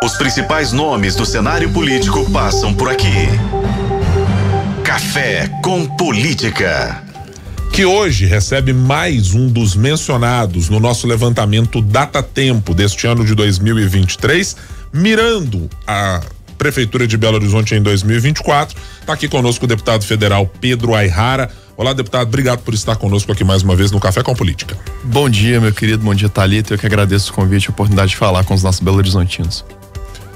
Os principais nomes do cenário político passam por aqui. Café com Política. Que hoje recebe mais um dos mencionados no nosso levantamento Datatempo deste ano de 2023, mirando a Prefeitura de Belo Horizonte em 2024. Está aqui conosco o deputado federal Pedro Aihara. Olá, deputado, obrigado por estar conosco aqui mais uma vez no Café com Política. Bom dia, meu querido, bom dia, Thalita. Eu que agradeço o convite e a oportunidade de falar com os nossos Belo Horizontinos.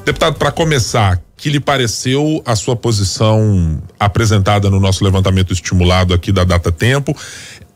Deputado, para começar, que lhe pareceu a sua posição apresentada no nosso levantamento estimulado aqui da Datatempo?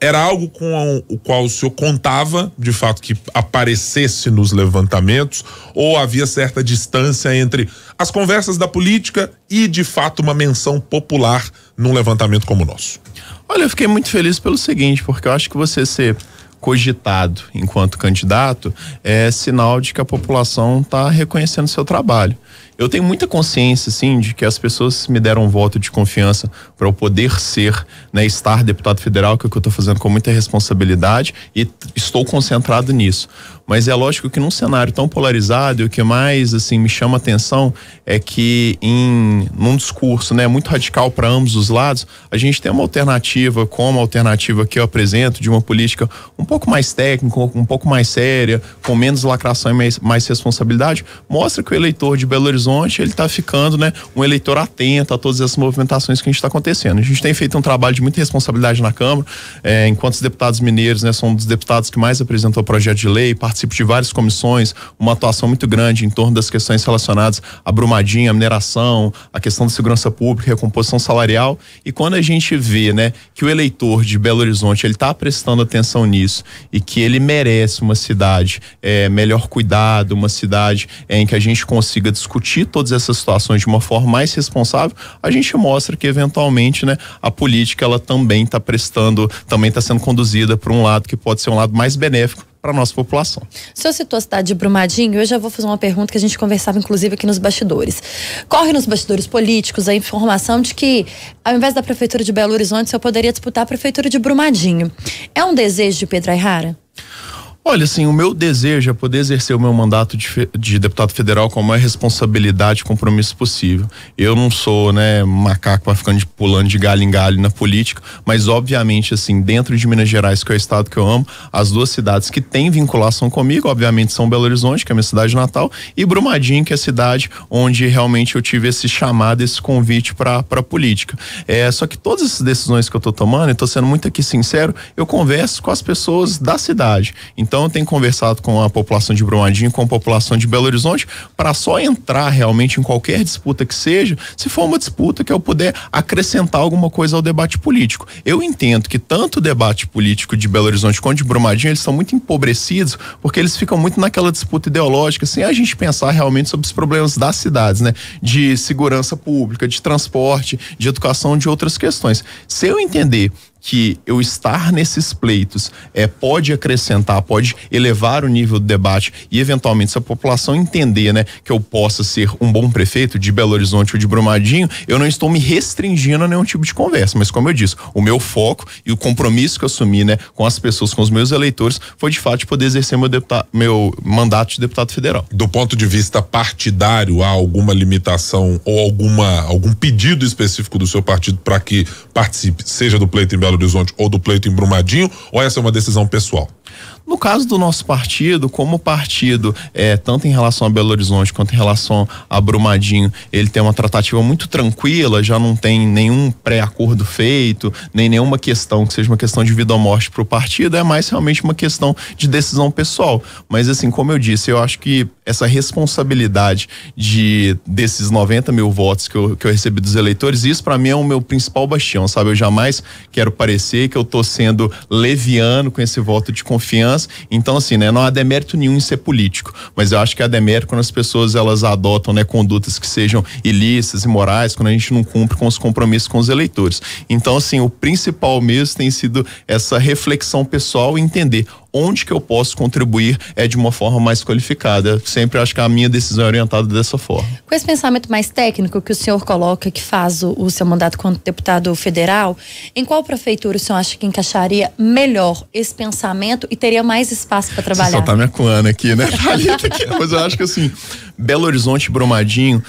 Era algo com o qual o senhor contava, de fato, que aparecesse nos levantamentos, ou havia certa distância entre as conversas da política e, de fato, uma menção popular num levantamento como o nosso? Olha, eu fiquei muito feliz pelo seguinte, porque eu acho que você ser cogitado enquanto candidato é sinal de que a população está reconhecendo seu trabalho. Eu tenho muita consciência, sim, de que as pessoas me deram um voto de confiança para eu poder ser, estar deputado federal, que é o que eu estou fazendo com muita responsabilidade e estou concentrado nisso. Mas é lógico que num cenário tão polarizado, o que mais, me chama a atenção é que num discurso, muito radical para ambos os lados, a gente tem uma alternativa, como a alternativa que eu apresento, de uma política um pouco mais técnica, um pouco mais séria, com menos lacração e mais responsabilidade, mostra que o eleitor de Belo Horizonte, ele está ficando, um eleitor atento a todas essas movimentações que a gente está acontecendo. A gente tem feito um trabalho de muita responsabilidade na Câmara, enquanto os deputados mineiros, são um dos deputados que mais apresentou projeto de lei, participo de várias comissões, uma atuação muito grande em torno das questões relacionadas à Brumadinho, à mineração, a questão da segurança pública, recomposição salarial. E quando a gente vê, que o eleitor de Belo Horizonte, ele está prestando atenção nisso e que ele merece uma cidade melhor cuidada, uma cidade em que a gente consiga discutir todas essas situações de uma forma mais responsável, a gente mostra que eventualmente, a política, ela também está sendo conduzida por um lado que pode ser um lado mais benéfico para a nossa população. O senhor citou a cidade de Brumadinho, eu já vou fazer uma pergunta que a gente conversava inclusive aqui nos bastidores. Corre nos bastidores políticos a informação de que, ao invés da Prefeitura de Belo Horizonte, o senhor poderia disputar a Prefeitura de Brumadinho. É um desejo de Pedro Aihara? Olha, o meu desejo é poder exercer o meu mandato de deputado federal com a maior responsabilidade e compromisso possível. Eu não sou, macaco para ficar pulando de galho em galho na política, mas obviamente, dentro de Minas Gerais, que é o estado que eu amo, as duas cidades que têm vinculação comigo, obviamente, são Belo Horizonte, que é a minha cidade natal, e Brumadinho, que é a cidade onde realmente eu tive esse chamado, esse convite para a política. Só que todas essas decisões que eu estou tomando, e estou sendo muito aqui sincero, eu converso com as pessoas da cidade. Então eu tenho conversado com a população de Brumadinho, com a população de Belo Horizonte, para só entrar realmente em qualquer disputa que seja, se for uma disputa que eu puder acrescentar alguma coisa ao debate político. Eu entendo que tanto o debate político de Belo Horizonte quanto de Brumadinho, eles são muito empobrecidos, porque eles ficam muito naquela disputa ideológica, sem a gente pensar realmente sobre os problemas das cidades, de segurança pública, de transporte, de educação, de outras questões. Se eu entender que eu estar nesses pleitos pode acrescentar, pode elevar o nível do debate e eventualmente se a população entender, que eu possa ser um bom prefeito de Belo Horizonte ou de Brumadinho, eu não estou me restringindo a nenhum tipo de conversa, mas como eu disse, o meu foco e o compromisso que eu assumi, com as pessoas, com os meus eleitores, foi de fato de poder exercer meu mandato de deputado federal. Do ponto de vista partidário, há alguma limitação ou algum pedido específico do seu partido para que participe, seja do pleito em Belo Horizonte ou do pleito em Brumadinho, ou essa é uma decisão pessoal? No caso do nosso partido, como partido, tanto em relação a Belo Horizonte quanto em relação a Brumadinho, ele tem uma tratativa muito tranquila, já não tem nenhum pré-acordo feito, nem nenhuma questão que seja uma questão de vida ou morte para o partido, é mais realmente uma questão de decisão pessoal. Mas como eu disse, eu acho que essa responsabilidade desses 90 mil votos que eu recebi dos eleitores, isso para mim é o meu principal bastião, sabe? Eu jamais quero parecer que eu tô sendo leviano com esse voto de confiança. Então, não há demérito nenhum em ser político, mas eu acho que há demérito quando as pessoas elas adotam, condutas que sejam ilícitas, imorais, quando a gente não cumpre com os compromissos com os eleitores. Então, o principal mesmo tem sido essa reflexão pessoal e entender onde que eu posso contribuir de uma forma mais qualificada. Sempre acho que a minha decisão é orientada dessa forma. Com esse pensamento mais técnico que o senhor coloca, que faz o seu mandato como deputado federal, em qual prefeitura o senhor acha que encaixaria melhor esse pensamento e teria mais espaço para trabalhar? Você só tá me acuando aqui, Thalita? Mas eu acho que Belo Horizonte e Brumadinho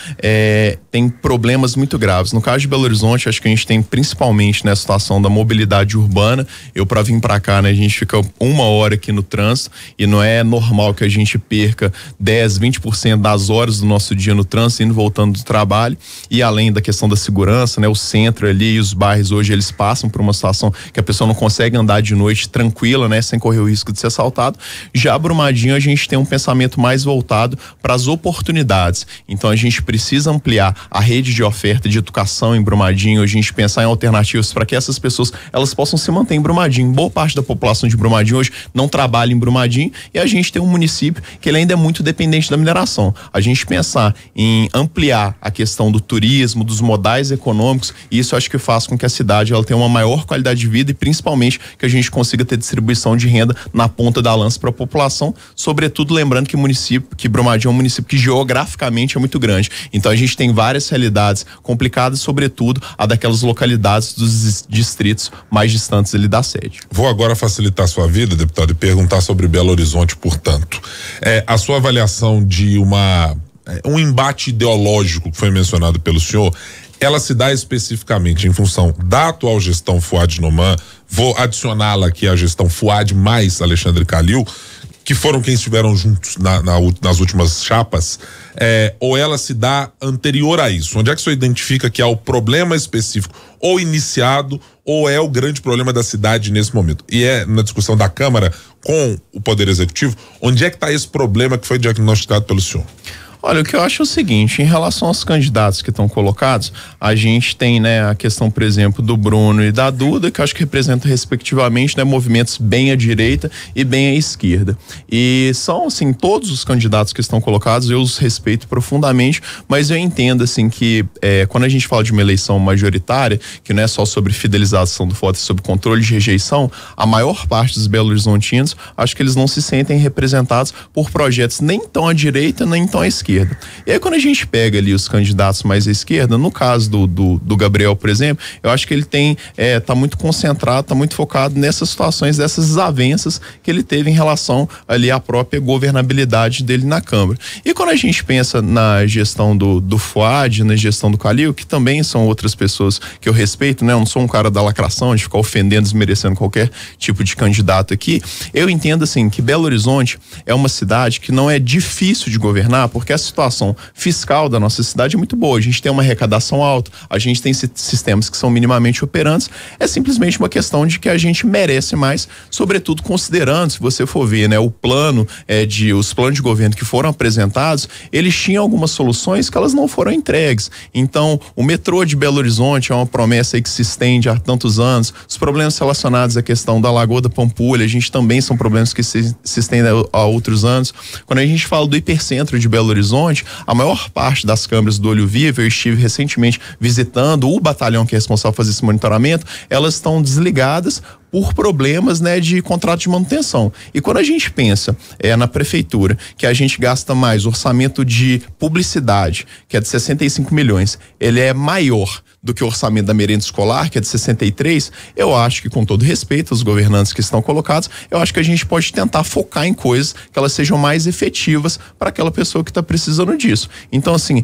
tem problemas muito graves. No caso de Belo Horizonte, acho que a gente tem principalmente na situação da mobilidade urbana. Eu, para vir para cá, né, a gente fica 1 hora aqui no trânsito e não é normal que a gente perca 10, 20% das horas do nosso dia no trânsito, indo e voltando do trabalho. E além da questão da segurança, né, o centro ali e os bairros hoje, eles passam por uma situação que a pessoa não consegue andar de noite tranquila, né, sem correr o risco de ser assaltado. Já Brumadinho, a gente tem um pensamento mais voltado para as oportunidades. Então a gente precisa ampliar a rede de oferta de educação em Brumadinho, a gente pensar em alternativas para que essas pessoas elas possam se manter em Brumadinho. Boa parte da população de Brumadinho hoje não trabalha em Brumadinho e a gente tem um município que ele ainda é muito dependente da mineração. A gente pensar em ampliar a questão do turismo, dos modais econômicos, e isso acho que faz com que a cidade ela tenha uma maior qualidade de vida e principalmente que a gente consiga ter distribuição de renda na ponta da lança para a população, sobretudo lembrando que Brumadinho é um município que geograficamente é muito grande. Então a gente tem várias realidades complicadas, sobretudo a daquelas localidades dos distritos mais distantes ali da sede. Vou agora facilitar a sua vida, deputado, e perguntar sobre Belo Horizonte, portanto. A sua avaliação de um embate ideológico que foi mencionado pelo senhor, ela se dá especificamente em função da atual gestão Fouad Noman, vou adicioná-la aqui à gestão Fouad mais Alexandre Calil, que foram quem estiveram juntos nas últimas chapas, ou ela se dá anterior a isso? Onde é que o senhor identifica que há o problema específico ou iniciado ou é o grande problema da cidade nesse momento? E na discussão da Câmara com o Poder Executivo, onde é que está esse problema que foi diagnosticado pelo senhor? Olha, o que eu acho é o seguinte, em relação aos candidatos que estão colocados, a gente tem, né, a questão, por exemplo, do Bruno e da Duda, que eu acho que representam respectivamente, né, movimentos bem à direita e bem à esquerda. E são, assim, todos os candidatos que estão colocados, eu os respeito profundamente, mas eu entendo, assim, que quando a gente fala de uma eleição majoritária, que não é só sobre fidelização do voto, é sobre controle de rejeição, a maior parte dos belo-horizontinos, acho que eles não se sentem representados por projetos nem tão à direita, nem tão à esquerda. E aí quando a gente pega ali os candidatos mais à esquerda, no caso do Gabriel, por exemplo, eu acho que ele tá muito concentrado, tá muito focado nessas situações, dessas desavenças que ele teve em relação ali à própria governabilidade dele na Câmara. E quando a gente pensa na gestão do Fouad, na gestão do Calil, que também são outras pessoas que eu respeito, né? Eu não sou um cara da lacração, de ficar ofendendo, desmerecendo qualquer tipo de candidato aqui. Eu entendo, assim, que Belo Horizonte é uma cidade que não é difícil de governar, porque a situação fiscal da nossa cidade é muito boa. A gente tem uma arrecadação alta, a gente tem sistemas que são minimamente operantes. É simplesmente uma questão de que a gente merece mais, sobretudo considerando, se você for ver, né, os planos de governo que foram apresentados, eles tinham algumas soluções que elas não foram entregues. Então, o metrô de Belo Horizonte é uma promessa aí que se estende há tantos anos. Os problemas relacionados à questão da Lagoa da Pampulha, a gente também são problemas que se estendem há outros anos. Quando a gente fala do hipercentro de Belo Horizonte, a maior parte das câmeras do Olho Vivo, eu estive recentemente visitando o batalhão que é responsável por fazer esse monitoramento, elas estão desligadas por problemas, né, de contrato de manutenção. E quando a gente pensa na prefeitura, que a gente gasta mais, orçamento de publicidade, que é de 65 milhões, ele é maior do que o orçamento da merenda escolar, que é de 63, eu acho que, com todo respeito aos governantes que estão colocados, eu acho que a gente pode tentar focar em coisas que elas sejam mais efetivas para aquela pessoa que está precisando disso. Então, assim,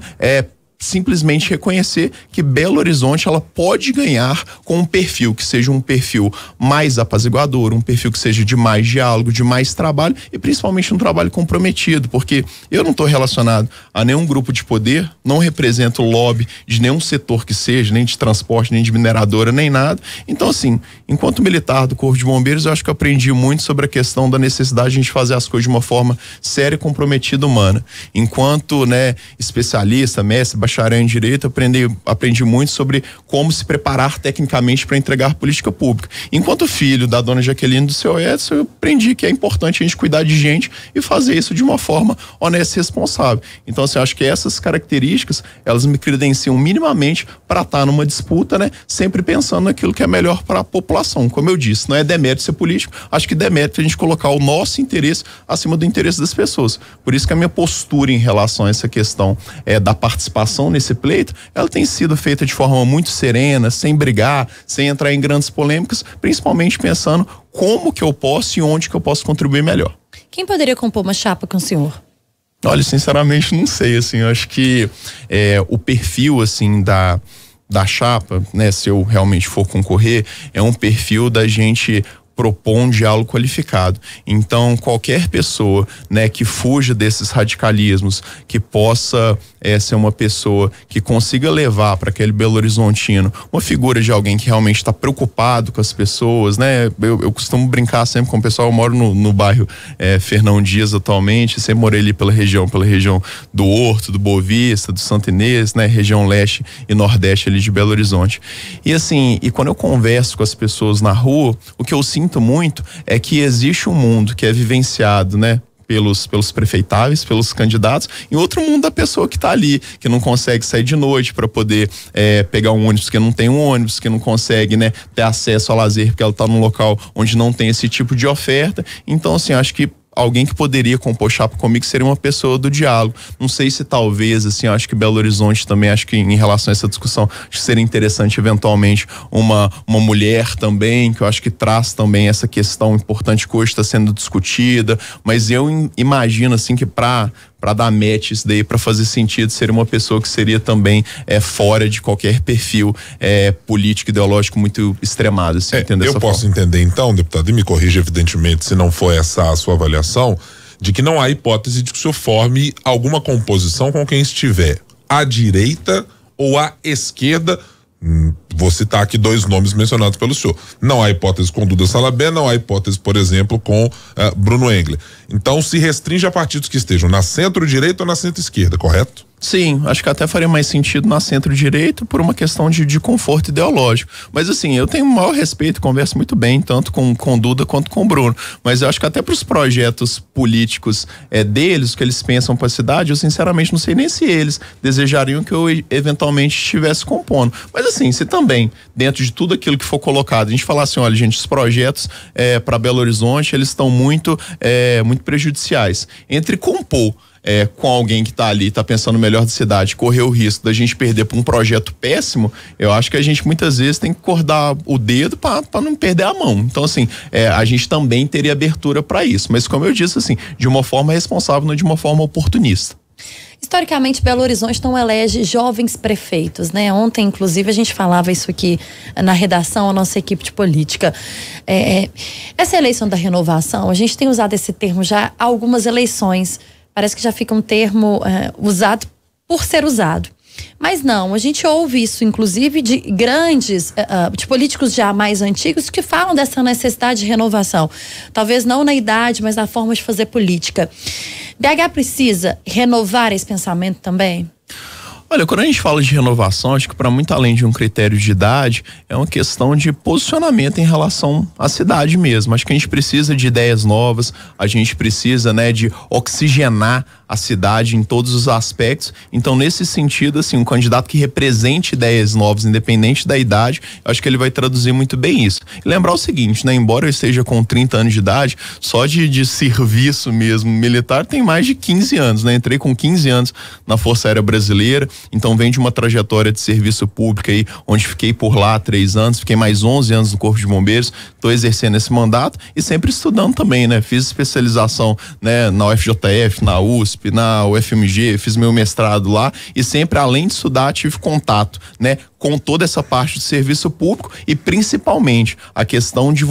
simplesmente reconhecer que Belo Horizonte ela pode ganhar com um perfil que seja um perfil mais apaziguador, um perfil que seja de mais diálogo, de mais trabalho e principalmente um trabalho comprometido, porque eu não estou relacionado a nenhum grupo de poder, não represento o lobby de nenhum setor que seja, nem de transporte, nem de mineradora, nem nada. Então, assim, enquanto militar do Corpo de Bombeiros, eu acho que eu aprendi muito sobre a questão da necessidade de a gente fazer as coisas de uma forma séria, comprometida, humana. Enquanto, né, especialista, mestre, bacharel em direito, aprendi muito sobre como se preparar tecnicamente para entregar política pública. Enquanto filho da dona Jaqueline do seu Edson, eu aprendi que é importante a gente cuidar de gente e fazer isso de uma forma honesta e responsável. Então, assim, eu acho que essas características, elas me credenciam minimamente para estar numa disputa, né, sempre pensando naquilo que é melhor para a população. Como eu disse, não é demérito ser político, acho que demérito a gente colocar o nosso interesse acima do interesse das pessoas. Por isso que a minha postura em relação a essa questão da participação nesse pleito, ela tem sido feita de forma muito serena, sem brigar, sem entrar em grandes polêmicas, principalmente pensando como que eu posso e onde que eu posso contribuir melhor. Quem poderia compor uma chapa com o senhor? Olha, sinceramente não sei, assim, eu acho que o perfil, assim, da chapa, né, se eu realmente for concorrer, é um perfil da gente propor um diálogo qualificado. Então, qualquer pessoa, né, que fuja desses radicalismos, que possa ser uma pessoa que consiga levar para aquele Belo Horizontino uma figura de alguém que realmente está preocupado com as pessoas, né? Eu costumo brincar sempre com o pessoal. Eu moro no bairro Fernão Dias atualmente, sempre morei ali pela região do Horto, do Boa Vista, do Santo Inês, né? Região leste e nordeste ali de Belo Horizonte. E assim, quando eu converso com as pessoas na rua, o que eu sinto muito é que existe um mundo que é vivenciado, né, pelos prefeitáveis, pelos candidatos, e outro mundo da pessoa que está ali, que não consegue sair de noite para poder pegar um ônibus, que não tem um ônibus, que não consegue, né, ter acesso ao lazer porque ela está num local onde não tem esse tipo de oferta. Então, assim, acho que alguém que poderia compor chapa comigo seria uma pessoa do diálogo. Não sei se talvez, assim, eu acho que Belo Horizonte também, acho que em relação a essa discussão, acho que seria interessante eventualmente uma mulher também, que eu acho que traz também essa questão importante que hoje está sendo discutida, mas eu imagino, assim, que para dar match isso daí, para fazer sentido, seria uma pessoa que seria também fora de qualquer perfil político, ideológico muito extremado, assim, entendeu? Eu posso entender então, deputado, e me corrija evidentemente se não for essa a sua avaliação, de que não há hipótese de que o senhor forme alguma composição com quem estiver à direita ou à esquerda. Vou citar aqui 2 nomes mencionados pelo senhor. Não há hipótese com Duda Salabé, não há hipótese, por exemplo, com Bruno Engler. Então se restringe a partidos que estejam na centro-direita ou na centro-esquerda, correto? Sim, acho que até faria mais sentido na centro-direita por uma questão de conforto ideológico. Mas assim, eu tenho o maior respeito, converso muito bem, tanto com Duda quanto com o Bruno. Mas eu acho que até para os projetos políticos deles, que eles pensam para a cidade, eu sinceramente não sei nem se eles desejariam que eu eventualmente estivesse compondo. Mas assim, se também, dentro de tudo aquilo que for colocado, a gente falar assim, olha, gente, os projetos para Belo Horizonte, eles estão muito prejudiciais. Entre compor com alguém que tá ali, tá pensando no melhor da cidade, correr o risco da gente perder por um projeto péssimo, eu acho que a gente muitas vezes tem que acordar o dedo para não perder a mão. Então, assim, a gente também teria abertura para isso, mas como eu disse, assim, de uma forma responsável, não de uma forma oportunista. Historicamente, Belo Horizonte não elege jovens prefeitos, né? Ontem, inclusive, a gente falava isso aqui na redação, a nossa equipe de política. Essa eleição da renovação, a gente tem usado esse termo já há algumas eleições. Parece que já fica um termo usado por ser usado. Mas não, a gente ouve isso, inclusive, de grandes, de políticos já mais antigos que falam dessa necessidade de renovação. Talvez não na idade, mas na forma de fazer política. BH precisa renovar esse pensamento também? Olha, quando a gente fala de renovação, acho que para muito além de um critério de idade, é uma questão de posicionamento em relação à cidade mesmo. Acho que a gente precisa de ideias novas, a gente precisa, né, de oxigenar a cidade em todos os aspectos. Então, nesse sentido, assim, um candidato que represente ideias novas, independente da idade, acho que ele vai traduzir muito bem isso. E lembrar o seguinte, né, embora eu esteja com 30 anos de idade, só de serviço mesmo militar tem mais de 15 anos, né? Entrei com 15 anos na Força Aérea Brasileira, então vem de uma trajetória de serviço público aí, onde fiquei por lá 3 anos, fiquei mais 11 anos no Corpo de Bombeiros, estou exercendo esse mandato e sempre estudando também, né? Fiz especialização, né, na UFJF, na USP, na UFMG, fiz meu mestrado lá e sempre, além de estudar, tive contato, né, com toda essa parte de serviço público e principalmente a questão de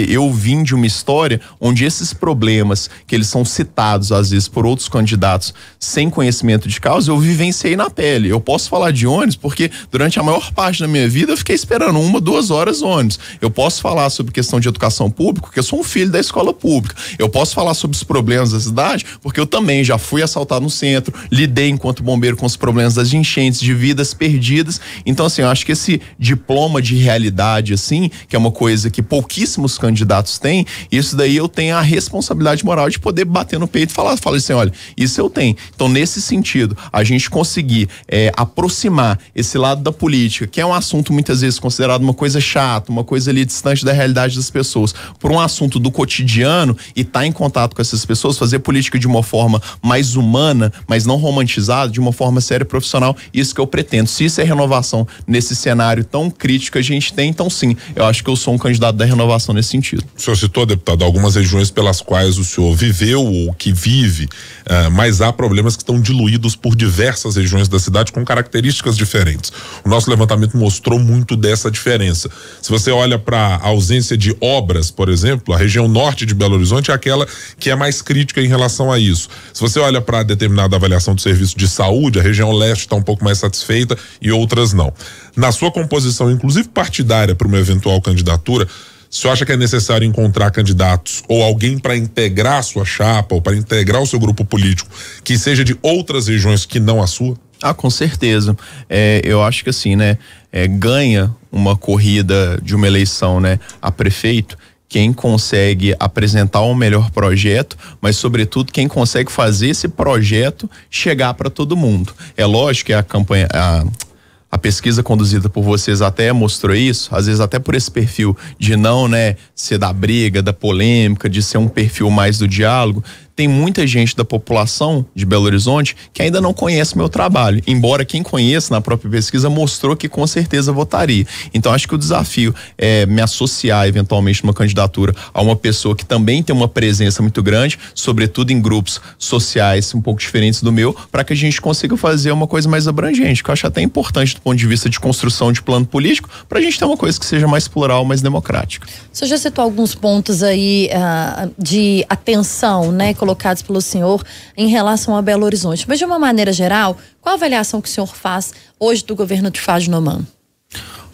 eu vim de uma história onde esses problemas que eles são citados às vezes por outros candidatos sem conhecimento de causa, eu vivenciei na pele. Eu posso falar de ônibus porque durante a maior parte da minha vida eu fiquei esperando 1-2 horas ônibus. Eu posso falar sobre questão de educação pública porque eu sou um filho da escola pública. Eu posso falar sobre os problemas da cidade porque eu também já fui assaltado no centro, lidei enquanto bombeiro com os problemas das enchentes, de vidas perdidas. Então, assim, eu acho que esse diploma de realidade, assim, que é uma coisa que pouquíssimos candidatos têm, isso daí eu tenho a responsabilidade moral de poder bater no peito e falar assim, olha, isso eu tenho. Então, nesse sentido, a gente conseguir aproximar esse lado da política, que é um assunto muitas vezes considerado uma coisa chata, uma coisa ali distante da realidade das pessoas, por um assunto do cotidiano e estar em contato com essas pessoas, fazer política de uma forma mais humana, mas não romantizada, de uma forma séria e profissional, isso que eu pretendo. Se isso é renovação nesse cenário tão crítico que a gente tem. Então, sim, eu acho que eu sou um candidato da renovação nesse sentido. O senhor citou, deputado, algumas regiões pelas quais o senhor viveu ou que vive, mas há problemas que estão diluídos por diversas regiões da cidade com características diferentes. O nosso levantamento mostrou muito dessa diferença. Se você olha para a ausência de obras, por exemplo, a região norte de Belo Horizonte é aquela que é mais crítica em relação a isso. Se você olha para determinada avaliação do serviço de saúde, a região leste está um pouco mais satisfeita e outras não. Na sua composição, inclusive partidária, para uma eventual candidatura, o senhor acha que é necessário encontrar candidatos ou alguém para integrar a sua chapa ou para integrar o seu grupo político que seja de outras regiões que não a sua? Ah, com certeza. Eu acho que assim, né? Ganha uma corrida de uma eleição, né, a prefeito quem consegue apresentar um melhor projeto, mas sobretudo quem consegue fazer esse projeto chegar para todo mundo. É lógico que a campanha, a pesquisa conduzida por vocês até mostrou isso, às vezes até por esse perfil de não, né, ser da briga, da polêmica, de ser um perfil mais do diálogo. Tem muita gente da população de Belo Horizonte que ainda não conhece meu trabalho, embora quem conhece na própria pesquisa mostrou que com certeza votaria. Então acho que o desafio é me associar eventualmente numa candidatura a uma pessoa que também tem uma presença muito grande, sobretudo em grupos sociais um pouco diferentes do meu, para que a gente consiga fazer uma coisa mais abrangente, que eu acho até importante do ponto de vista de construção de plano político, para a gente ter uma coisa que seja mais plural, mais democrática. Você já citou alguns pontos aí de atenção, né, colocados pelo senhor em relação a Belo Horizonte, mas de uma maneira geral, qual a avaliação que o senhor faz hoje do governo de Fádio Noman?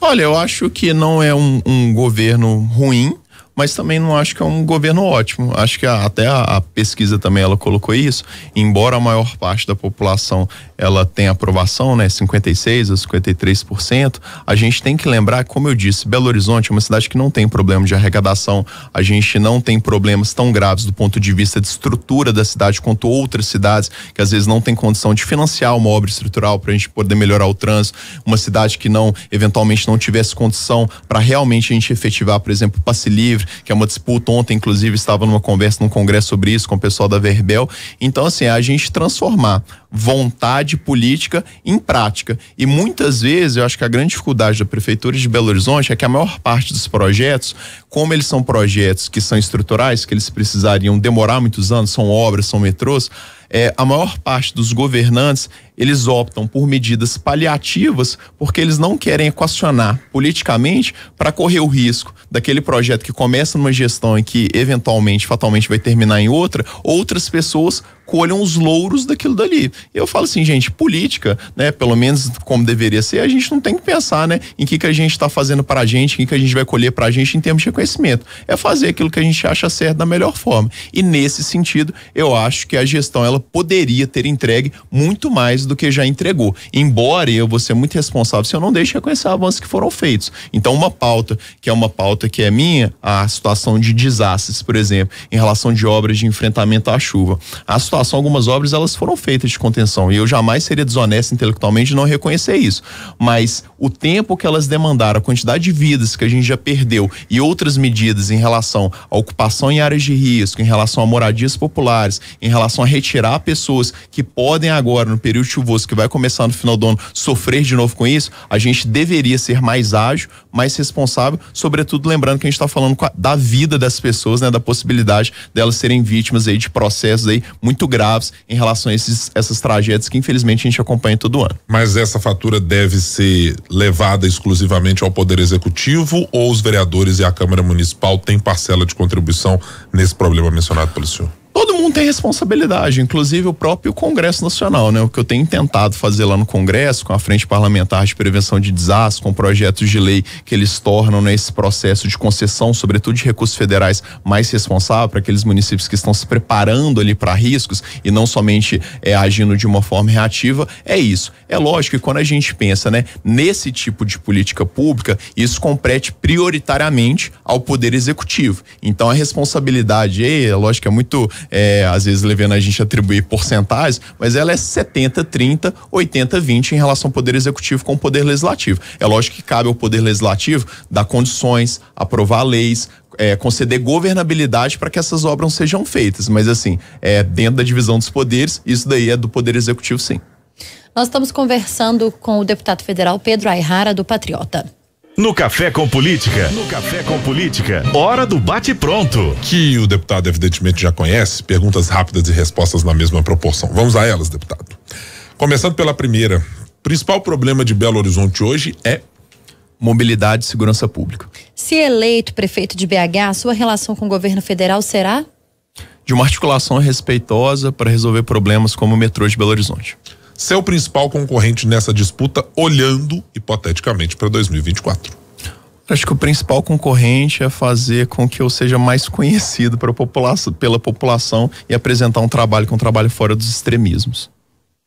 Olha, eu acho que não é um governo ruim, mas também não acho que é um governo ótimo. Acho que até a pesquisa também ela colocou isso, embora a maior parte da população ela tenha aprovação, né, 56% a 53%, a gente tem que lembrar, como eu disse, Belo Horizonte é uma cidade que não tem problema de arrecadação, a gente não tem problemas tão graves do ponto de vista de estrutura da cidade quanto outras cidades que às vezes não tem condição de financiar uma obra estrutural para a gente poder melhorar o trânsito, uma cidade que eventualmente não tivesse condição para realmente a gente efetivar, por exemplo, o passe livre, que é uma disputa. Ontem, inclusive, estava numa conversa, num congresso sobre isso com o pessoal da Verbel. Então, assim, a gente transformar vontade política em prática. E muitas vezes, eu acho que a grande dificuldade da Prefeitura de Belo Horizonte é que a maior parte dos projetos, como eles são projetos que são estruturais, que eles precisariam demorar muitos anos, são obras, são metrôs, a maior parte dos governantes, eles optam por medidas paliativas porque eles não querem equacionar politicamente para correr o risco daquele projeto que começa numa gestão e que eventualmente, fatalmente vai terminar em outra, outras pessoas colham os louros daquilo dali. Eu falo assim, gente, política, né, pelo menos como deveria ser, a gente não tem que pensar, né, em que a gente está fazendo para a gente, em que a gente vai colher para a gente em termos de reconhecimento. É fazer aquilo que a gente acha certo da melhor forma. E nesse sentido, eu acho que a gestão, ela poderia ter entregue muito mais do que já entregou. Embora eu vou ser muito responsável se eu não deixo reconhecer avanços que foram feitos. Então, uma pauta que é minha, a situação de desastres, por exemplo, em relação de obras de enfrentamento à chuva. A situação, algumas obras, elas foram feitas de contenção e eu jamais seria desonesto intelectualmente de não reconhecer isso. Mas o tempo que elas demandaram, a quantidade de vidas que a gente já perdeu e outras medidas em relação à ocupação em áreas de risco, em relação a moradias populares, em relação a retirar pessoas que podem agora, no período chuvoso que vai começar no final do ano, sofrer de novo com isso, a gente deveria ser mais ágil, mais responsável, sobretudo lembrando que a gente está falando da vida das pessoas, né, da possibilidade delas serem vítimas aí de processos aí muito graves em relação a essas tragédias que infelizmente a gente acompanha todo ano. Mas essa fatura deve ser levada exclusivamente ao Poder Executivo ou os vereadores e a Câmara Municipal têm parcela de contribuição nesse problema mencionado pelo senhor? Todo mundo tem responsabilidade, inclusive o próprio Congresso Nacional, né? O que eu tenho tentado fazer lá no Congresso, com a Frente Parlamentar de Prevenção de Desastres, com projetos de lei que eles tornam, né, esse processo de concessão, sobretudo de recursos federais, mais responsável para aqueles municípios que estão se preparando ali para riscos e não somente agindo de uma forma reativa, é isso. É lógico que quando a gente pensa, né, nesse tipo de política pública, isso compete prioritariamente ao Poder Executivo. Então a responsabilidade, é lógico que é muito às vezes levando a gente a atribuir porcentagens, mas ela é 70-30, 80-20 em relação ao Poder Executivo com o Poder Legislativo. É lógico que cabe ao Poder Legislativo dar condições, aprovar leis, conceder governabilidade para que essas obras sejam feitas, mas assim, dentro da divisão dos poderes, isso daí é do Poder Executivo, sim. Nós estamos conversando com o deputado federal Pedro Aihara, do Patriota. No Café com Política, hora do bate-pronto. Que o deputado evidentemente já conhece, perguntas rápidas e respostas na mesma proporção. Vamos a elas, deputado. Começando pela primeira, o principal problema de Belo Horizonte hoje é mobilidade e segurança pública. Se eleito prefeito de BH, sua relação com o governo federal será? De uma articulação respeitosa para resolver problemas como o metrô de Belo Horizonte. Seu principal concorrente nessa disputa, olhando hipoteticamente para 2024. Acho que o principal concorrente é fazer com que eu seja mais conhecido pela população e apresentar um trabalho fora dos extremismos.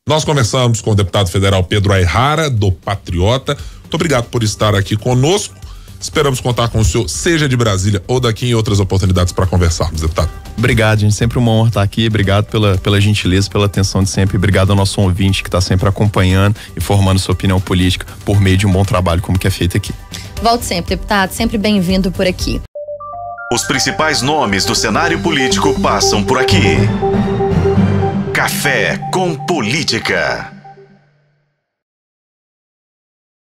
Nós conversamos com o deputado federal Pedro Aihara, do Patriota. Muito obrigado por estar aqui conosco. Esperamos contar com o senhor, seja de Brasília ou daqui em outras oportunidades para conversarmos, deputado. Obrigado, gente. Sempre uma honra estar aqui. Obrigado pela gentileza, pela atenção de sempre. Obrigado ao nosso ouvinte que está sempre acompanhando e formando sua opinião política por meio de um bom trabalho como que é feito aqui. Volte sempre, deputado. Sempre bem-vindo por aqui. Os principais nomes do cenário político passam por aqui. Café com Política.